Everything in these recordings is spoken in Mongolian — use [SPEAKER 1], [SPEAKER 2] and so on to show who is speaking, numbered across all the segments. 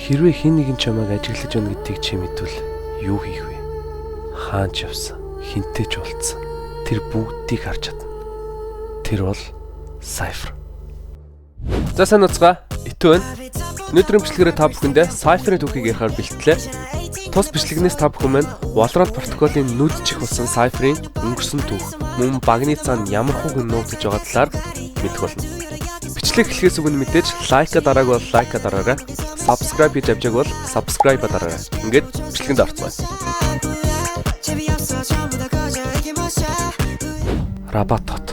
[SPEAKER 1] Хэрвээ хэн нэгэн чамайг ажиглаж байна гэдгийг чи мэдвэл юу хийх вэ? Хаан ч явсан, хинтээ ч уулзсан. Тэр бүгдийг харж чадна. Тэр бол Cypher. За сайн уцгаа. Итүү байна. Өнөөдрийн бичлэгээрээ та бүхэндээ Cypher-ийн түүхийг ярихаар бэлтлээ. Тус бичлэгнээс та бүхэн маань Valorant протоколын нүд чих болсон Cypher-ийн өнгөрсөн түүх, мөн багны цаана ямар хүн нуугдж байгаа талаар мэдэх болно. Бичлэг эхлэхээс өмнө мэдээж лайка дарааг бол лайка дараарай. Subscribe хийж авчааг бол subscribe дараарай. Ингээд бичлэгэнд орцгоё. Rabat хот.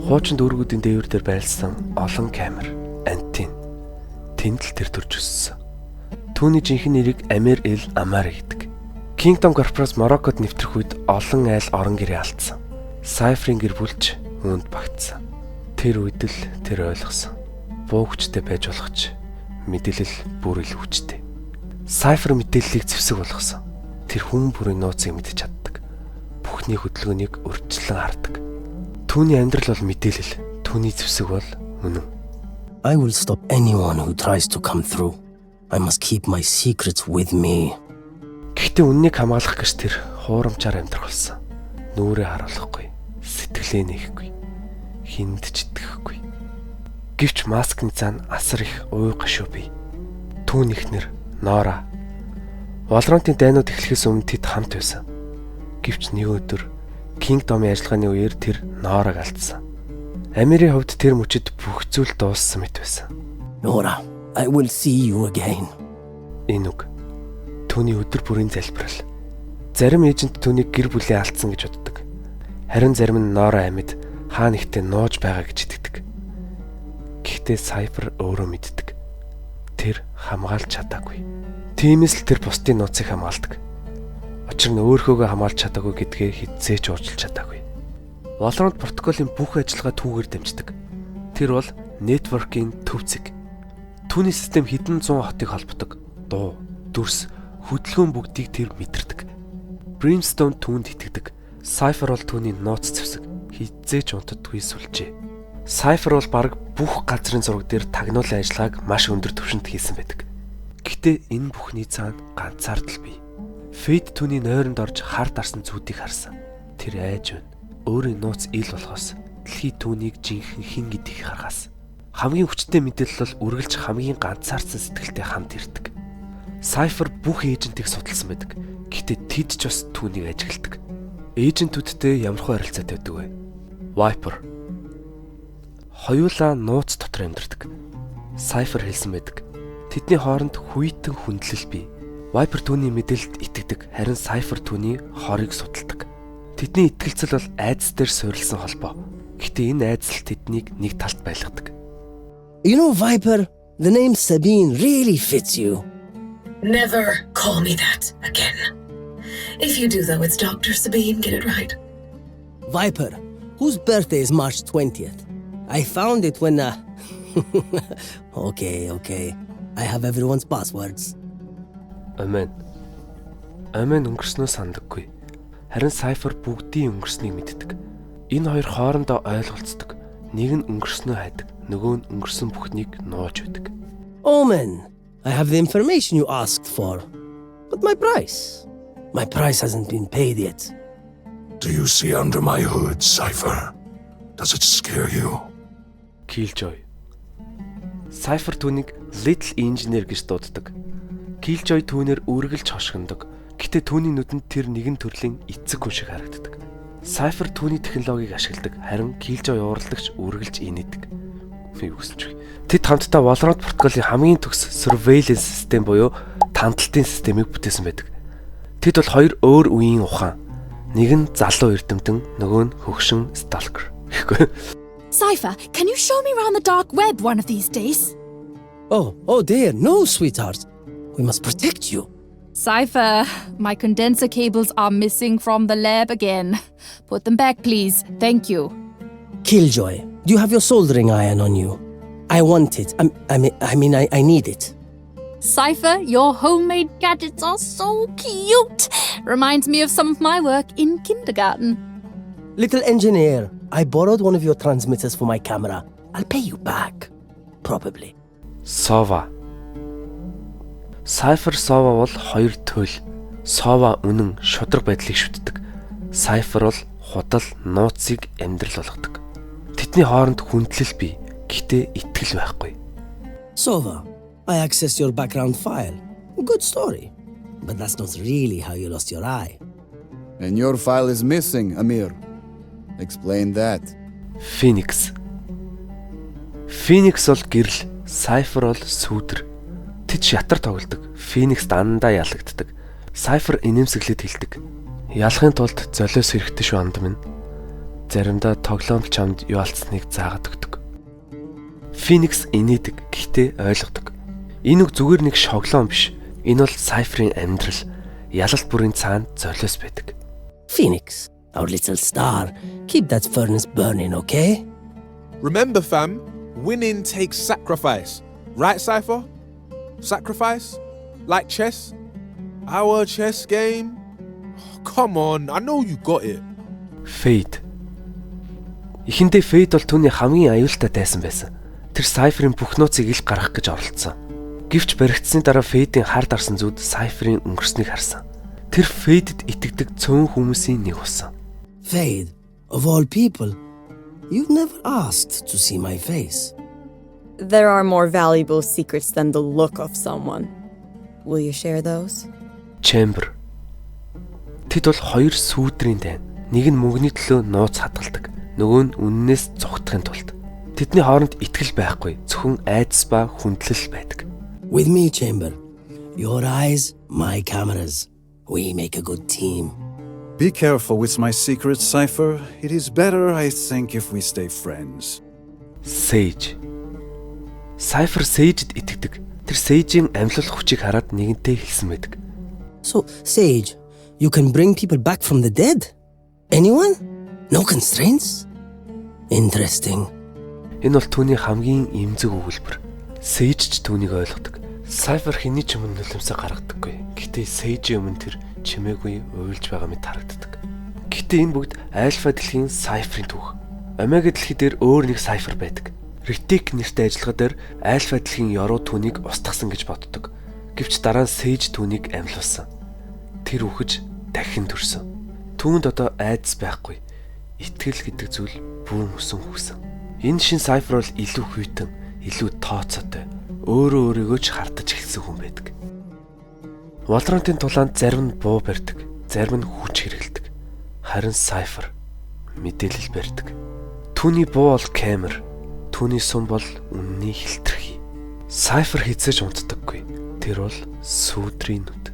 [SPEAKER 1] Хуучин дүүргүүдийн дээвэр дээр байрласан олон камер, антен. Тэнд л тэр төрж өссөн. Түүний жинхэнэ нэрийг Амер Эл Амар гэдэг. Kingdom Corporation Morocco'д нэвтрэх үед олон айл орон гэрээ алдсан. Cypher-ийн гэр бүлч үүнд багтсан. Тэр үед л тэр ойлгосон. Буугчтай байж болох ч мэдээлэл бүр л хүчтэй. Cypher мэдээллийг зэвсэг болгосон. Тэр хүн бүрийн нууцыг мэдж чаддаг. Бүхний хөдөлгөөнийг урьдчилан хардаг. Түүний амьдрал бол мэдээлэл, түүний зэвсэг бол үнэн.
[SPEAKER 2] I will stop anyone who tries to come through. I must keep my secrets with me.
[SPEAKER 1] Гэхдээ үннийг хамгаалах гэж тэр хуурамчаар амьдрах болсон. Нүрээ харуулахгүй, сэтгэлээ нээхгүй, хүнд ч итгэхгүй. Гэвч маскны цаана асар их уй гашуу бий. Түүнийхнэр Нора. Valorant-ийн дайнууд эхлэхээс өмнө тэд хамт байсан. Гэвч нэг өдөр Kingdom-ийн ажиллагааны үеэр тэр Нораг алдсан. Америйн хувьд тэр мөчид бүх зүйл дууссан мэт байсан.
[SPEAKER 2] Nora, I will see you again.
[SPEAKER 1] Энэ үг түүний өдөр бүрийн залбирал. Зарим эйжент түүнийг гэр бүлээ алдсан гэж боддог. Харин зарим нь Нора амьд хаа нэгтээ нууж байгаа гэж итгэдэг. Гэхдээ Cypher өөрөө мэддэг. Тэр хамгаалж чадаагүй. Тиймээс л тэр бусдын нууцыг хамгаалдаг. Учир нь өөрхөөгөө хамгаалж чадаагүй гэдгээ хэзээ ч уучлж чадаагүй. Valorant протоколын бүх ажиллагаа түүгээр дамждаг. Тэр бол network-ийн төв зэг. Түүний систем хэдэн зуун хотыг холбодог. Дуу, дүрс, хөдөлгөөн бүгдийг тэр мэдэрдэг. Brimstone түүнд итгэдэг. Cypher бол түүний нууц зэвсэг. Хэзээ ч унтдаггүй сүлжээ. Cypher бол бараг бүх газрын зураг дээр тагнуулын ажиллагааг маш өндөр түвшинд хийсэн байдаг. Гэхдээ энэ бүхний цаана ганцаардал бий. Fate түүний нойронд орж хар дарсан зүүдийг харсан. Тэр айж байна. Өөрийн нууц ил болохоос дэлхий түүнийг жинхэнэ хэн гэдгийг харгаас. Хамгийн хүчтэй мэдээлэл бол үргэлж хамгийн ганцаардсан сэтгэлтэй хамт ирдэг. Cypher бүх эйжентийг судалсан байдаг. Гэхдээ тэд ч бас түүнийг ажигладаг. Эйжентүүдтэй ямархуу харилцаатай байдаг вэ? Viper. Хоёулаа нууц дотор амьдардаг. Cypher хэлсэн байдаг. Тэдний хооронд хүйтэн хүндлэл бий. Viper түүний мэдээлэлд итгэдэг, харин Cypher түүний хорыг судалдаг. Тэдний итгэлцэл бол айдас дээр суурилсан холбоо. Гэхдээ энэ айдас л тэднийг нэг талд байлгадаг.
[SPEAKER 2] You know, Viper, the name Sabine really fits you.
[SPEAKER 3] Never call me that again. If you do, though, it's Dr. Sabine, get it right.
[SPEAKER 2] Viper, whose birthday is March 20th? I found it when, Okay. I have everyone's passwords.
[SPEAKER 1] Амен өнгөрснөө сандаггүй. Харин Cypher бүгдийн өнгөрснийг мэддэг. Энэ хоёр хоорондоо ойлголцдог. Нэг нь өнгөрснөө хайдаг, нөгөө нь өнгөрсөн бүхнийг нууж байдаг.
[SPEAKER 2] Omen, I have the information you asked for. But my price hasn't been paid yet.
[SPEAKER 4] Do you see under my hood, Cypher? Does it scare you?
[SPEAKER 1] Killjoy. Cypher түүнийг Little Engineer гэж дууддаг. Killjoy түүнээр үргэлж хошигндог. Гэтэ түүний нүдэнд тэр нэгэн төрлийн эцэг хүн шиг харагддаг. Cypher түүний технологиг ашигладаг, харин Killjoy уурладагч үргэлж инээдэг. Юу гэсэн ч. Тэд хамтдаа Valorant протоколын хамгийн төгс surveillance систем буюу танталтын системийг бүтээсэн байдаг. Тэд бол хоёр өөр үеийн ухаан. Нэг нь залуу эрдэмтэн, нөгөө нь хөгшин stalker.
[SPEAKER 5] Cypher, can you show me around the dark web one of these days?
[SPEAKER 2] Oh dear, no, sweetheart. We must protect you.
[SPEAKER 5] Cypher, my condenser cables are missing from the lab again. Put them back, please. Thank you.
[SPEAKER 2] Killjoy, do you have your soldering iron on you? I want it. I need it.
[SPEAKER 5] Cypher, your homemade gadgets are so cute. Reminds me of some of my work in kindergarten.
[SPEAKER 2] Little engineer, I borrowed one of your transmitters for my camera. I'll pay you back. Probably.
[SPEAKER 1] Sova. Cypher Sova бол хоёр туйл. Sova үнэн шудраг байдлыг шүтдэг. Cypher бол худал нууцыг амьдрал болгодог. Тэдний хооронд хүндлэл бий. Гэхдээ итгэл байхгүй.
[SPEAKER 2] Sova, I accessed your background file. Good story. But that's not really how you lost your eye.
[SPEAKER 6] And your file is missing, Amir. Explain that.
[SPEAKER 1] Phoenix. Phoenix бол гэрэл, Cypher бол сүүдэр. Тэд шатар тоглодог. Phoenix дандаа ялагддаг. Cypher инээмсэглээд хэлдэг. Ялахын тулд золиос хэрэгтэй шүү анд минь. Заримдаа тоглоомч чамд юу алдсныг заагаад өгдөг. Phoenix инээдэг, гэхдээ ойлгодог. Энэ үг зүгээр нэг шоглоом биш. Энэ бол Cypher-ийн амьдрал. Ялалт бүрийн цаана золиос байдаг.
[SPEAKER 2] Phoenix, our little star, keep that furnace burning, okay?
[SPEAKER 7] Remember, fam, winning takes sacrifice. Right, Cypher? Sacrifice? Like chess? Our chess game? Oh, come on, I know you got it.
[SPEAKER 1] Fade. Эхэндээ Fade бол түүний хамгийн аюултай тайсан байсан. Тэр Cypher-ийн бүх нууцыг ил гаргах гэж оролдсон. Гэвч баригдсны дараа Fade-ийн хар дарсан зүуд Cypher-ийн өнгөрснийг харсан. Тэр Fade-д итгэдэг цөөн хүмүүсийн нэг болсон.
[SPEAKER 2] Fade, of all people, you've never asked to see my face.
[SPEAKER 8] There are more valuable secrets than the look of someone. Will you share those?
[SPEAKER 1] Chamber. Тэд бол хоёр сүүдрийн дайн. Нэг нь мөнгөний төлөө нууц хадгалдаг. Нөгөө нь үннээс зугтахын тулд. Тэдний хооронд итгэл байхгүй, зөвхөн айдас ба хүндлэл байдаг.
[SPEAKER 2] With me, Chamber. Your eyes, my cameras. We make a good team.
[SPEAKER 9] Be careful with my secret, Cypher. It is better, I think, if we stay friends.
[SPEAKER 1] Sage. Cypher Sage-д итгэдэг. Тэр Sage-ийн амьлуулах хүчийг хараад нэгэнтээ хэлсэн байдаг.
[SPEAKER 2] So, Sage, you can bring people back from the dead? Anyone? No constraints? Interesting.
[SPEAKER 1] Энэ бол түүний хамгийн эмзэг өгүүлбэр. Sage ч түүнийг ойлгодог. Cypher хэний ч өмнө нулимсаа гаргадаггүй. Гэхдээ Sage-ийн өмнө тэр чимээгүй уйлж байгаа мэт харагддаг. Гэхдээ энэ бүгд Alpha дэлхийн Cypher-ийн түүх. Omega дэлхий дээр өөр нэг Cypher байдаг. Ritik нэртэй ажиллагаа дээр Alpha дэлхийн Yorу түүнийг устгасан гэж боддог. Гэвч дараа нь Sage түүнийг амьлуулсан. Тэр үхэж дахин төрсөн. Түүнд одоо айдас байхгүй. Итгэл гэдэг зүйл бүүн өсөн хүсэн. Энэ шин Cypher бол илүү хүйтэн, илүү тооцоотой, өөрөө өөрийгөө ч хардаж эхэлсэн хүн байдаг. Valorant-ын тулаанд зарим нь буу барьдаг, зарим нь хүч хэрэглэдэг. Харин Cypher мэдээлэл барьдаг. Түүний буу бол камер, түүний сум бол үнний хэлтэрхий. Cypher хизээж унтдаггүй. Тэр бол сүүдрийн нүд.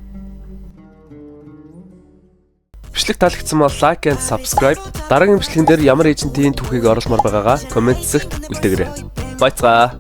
[SPEAKER 1] Бичлэг таалагдсан бол like and subscribe. Дараагийн бичлэгэн дээр ямар эйжентийн түүхийг оруулмаар байгаагаа комент хэсэгт үлдээгээрэй. Баяцгаа.